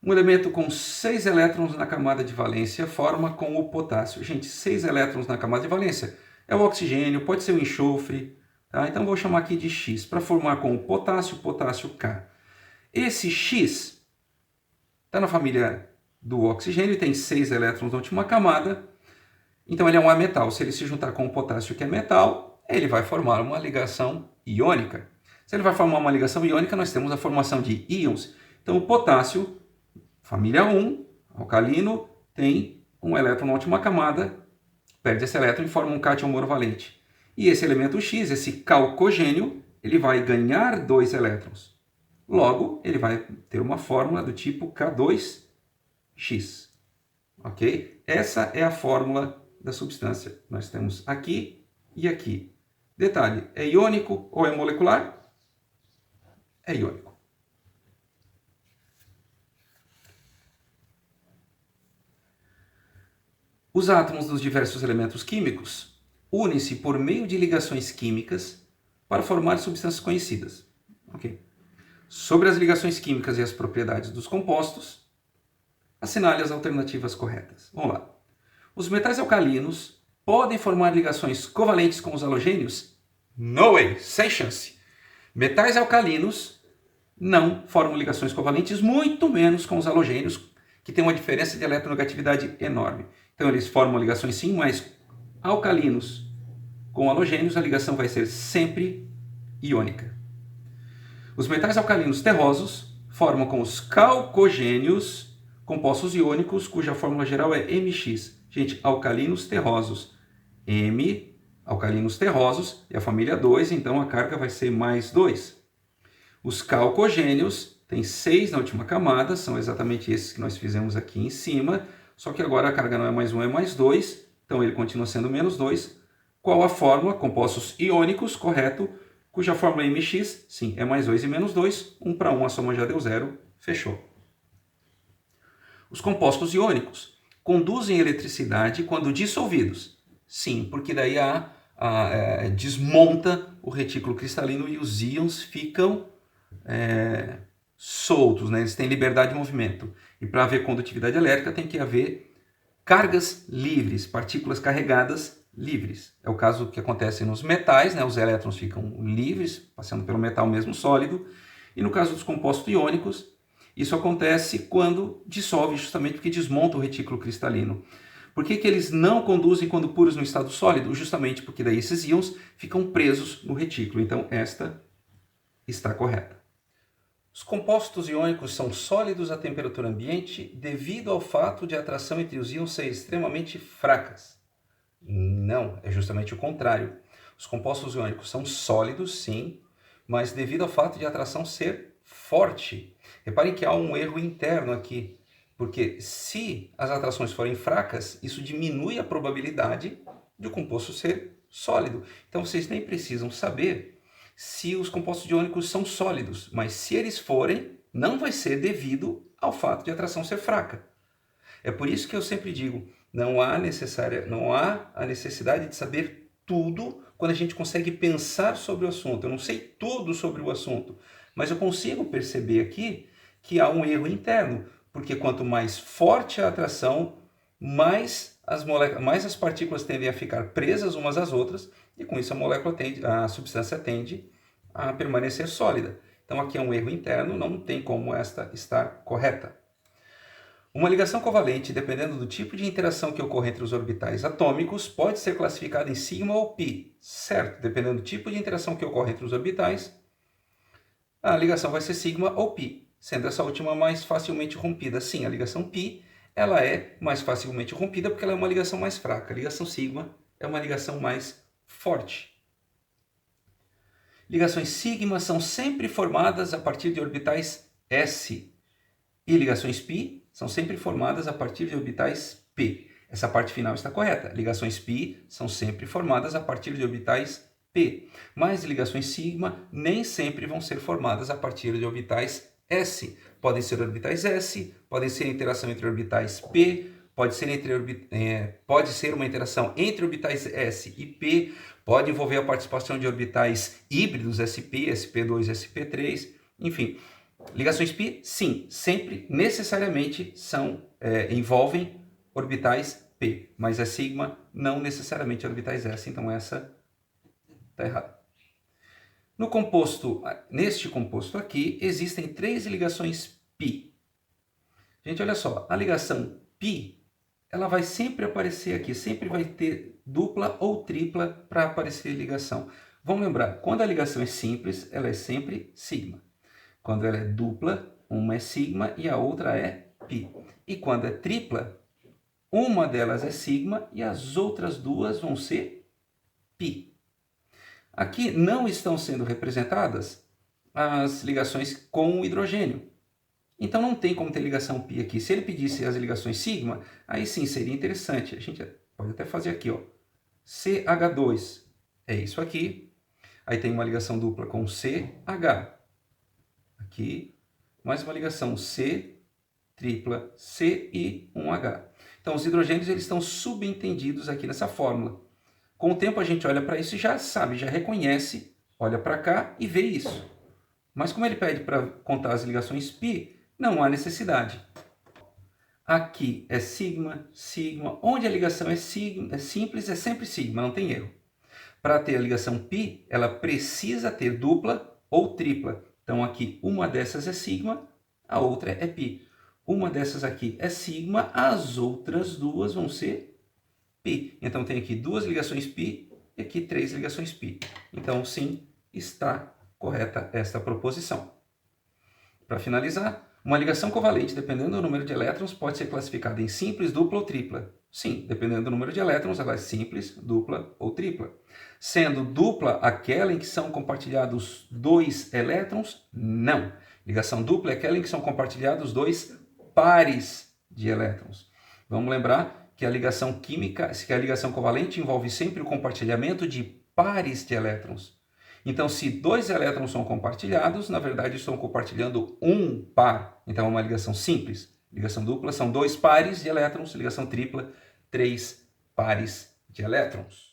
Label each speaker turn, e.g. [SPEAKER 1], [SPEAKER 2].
[SPEAKER 1] Um elemento com 6 elétrons na camada de valência forma com o potássio. Gente, 6 elétrons na camada de valência é o oxigênio, pode ser o enxofre, tá? Então vou chamar aqui de X, para formar com o potássio, potássio K. Esse X está na família do oxigênio e tem 6 elétrons na última camada, então ele é um ametal. Se ele se juntar com o potássio, que é metal, ele vai formar uma ligação iônica. Se ele vai formar uma ligação iônica, nós temos a formação de íons. Então o potássio, família 1, alcalino, tem um elétron na última camada, perde esse elétron e forma um cátion monovalente. E esse elemento X, esse calcogênio, ele vai ganhar 2 elétrons. Logo, ele vai ter uma fórmula do tipo K2X. Ok? Essa é a fórmula da substância. Nós temos aqui e aqui. Detalhe, é iônico ou é molecular? É iônico. Os átomos dos diversos elementos químicos unem-se por meio de ligações químicas para formar substâncias conhecidas. Ok? Sobre as ligações químicas e as propriedades dos compostos, assinale as alternativas corretas. Vamos lá. Os metais alcalinos podem formar ligações covalentes com os halogênios? No way, sem chance. Metais alcalinos não formam ligações covalentes, muito menos com os halogênios, que tem uma diferença de eletronegatividade enorme. Então eles formam ligações sim, mas alcalinos com halogênios a ligação vai ser sempre iônica. Os metais alcalinos terrosos formam com os calcogênios compostos iônicos, cuja fórmula geral é MX. Gente, alcalinos terrosos. M, alcalinos terrosos, é a família 2, então a carga vai ser mais 2. Os calcogênios têm 6 na última camada, são exatamente esses que nós fizemos aqui em cima, só que agora a carga não é mais 1, é mais 2, então ele continua sendo menos 2. Qual a fórmula? Compostos iônicos, correto, cuja fórmula é MX, sim, é mais 2 e menos 2, 1 para 1, a soma já deu 0, fechou. Os compostos iônicos conduzem eletricidade quando dissolvidos. Sim, porque daí desmonta o retículo cristalino e os íons ficam soltos, né? Eles têm liberdade de movimento. E para haver condutividade elétrica tem que haver cargas livres, partículas carregadas livres. É o caso que acontece nos metais, né? Os elétrons ficam livres, passando pelo metal mesmo sólido. E no caso dos compostos iônicos, isso acontece quando dissolve, justamente porque desmonta o retículo cristalino. Por que eles não conduzem quando puros no estado sólido? Justamente porque daí esses íons ficam presos no retículo. Então esta está correta. Os compostos iônicos são sólidos à temperatura ambiente devido ao fato de a atração entre os íons ser extremamente fracas. Não, é justamente o contrário. Os compostos iônicos são sólidos, sim, mas devido ao fato de a atração ser forte. Reparem que há um erro interno aqui, porque se as atrações forem fracas, isso diminui a probabilidade de o composto ser sólido. Então vocês nem precisam saber se os compostos iônicos são sólidos, mas se eles forem, não vai ser devido ao fato de a atração ser fraca. É por isso que eu sempre digo, não há a necessidade de saber tudo quando a gente consegue pensar sobre o assunto. Eu não sei tudo sobre o assunto, mas eu consigo perceber aqui que há um erro interno, porque quanto mais forte a atração, mais as partículas tendem a ficar presas umas às outras, e com isso a substância tende a permanecer sólida. Então aqui é um erro interno, não tem como esta estar correta. Uma ligação covalente, dependendo do tipo de interação que ocorre entre os orbitais atômicos, pode ser classificada em sigma ou pi, certo? Dependendo do tipo de interação que ocorre entre os orbitais, a ligação vai ser sigma ou pi, sendo essa última mais facilmente rompida. Sim, a ligação pi ela é mais facilmente rompida porque ela é uma ligação mais fraca. A ligação sigma é uma ligação mais forte. Ligações sigma são sempre formadas a partir de orbitais s, e ligações π são sempre formadas a partir de orbitais p. Essa parte final está correta. Ligações π são sempre formadas a partir de orbitais p. Mas ligações sigma nem sempre vão ser formadas a partir de orbitais s. Podem ser orbitais s, podem ser interação entre orbitais p, pode ser uma interação entre orbitais s e p, pode envolver a participação de orbitais híbridos sp, sp2, sp3, enfim. Ligações π, sim, sempre, necessariamente, envolvem orbitais p, mas é sigma, não necessariamente orbitais s, então essa está errada. Neste composto aqui, existem 3 ligações π. Gente, olha só, a ligação π, ela vai sempre aparecer aqui, sempre vai ter dupla ou tripla para aparecer ligação. Vamos lembrar, quando a ligação é simples, ela é sempre sigma. Quando ela é dupla, uma é sigma e a outra é π. E quando é tripla, uma delas é sigma e as outras duas vão ser π. Aqui não estão sendo representadas as ligações com o hidrogênio. Então não tem como ter ligação π aqui. Se ele pedisse as ligações sigma, aí sim seria interessante. A gente pode até fazer aqui, ó. CH2 é isso aqui. Aí tem uma ligação dupla com CH. Aqui, mais uma ligação C, tripla C e um H. Então os hidrogênios eles estão subentendidos aqui nessa fórmula. Com o tempo a gente olha para isso e já sabe, já reconhece, olha para cá e vê isso. Mas como ele pede para contar as ligações π, não há necessidade. Aqui é sigma, sigma. Onde a ligação é simples, é sempre sigma, não tem erro. Para ter a ligação π, ela precisa ter dupla ou tripla. Então aqui uma dessas é sigma, a outra é π. Uma dessas aqui é sigma, as outras duas vão ser π. Então tem aqui 2 ligações π e aqui 3 ligações π. Então sim, está correta esta proposição. Para finalizar, uma ligação covalente, dependendo do número de elétrons, pode ser classificada em simples, dupla ou tripla. Sim, dependendo do número de elétrons, ela é simples, dupla ou tripla. Sendo dupla aquela em que são compartilhados 2 elétrons? Não. Ligação dupla é aquela em que são compartilhados 2 pares de elétrons. Vamos lembrar que a ligação química, que a ligação covalente envolve sempre o compartilhamento de pares de elétrons. Então, se 2 elétrons são compartilhados, na verdade estão compartilhando um par. Então, é uma ligação simples. Ligação dupla são 2 pares de elétrons, ligação tripla, 3 pares de elétrons.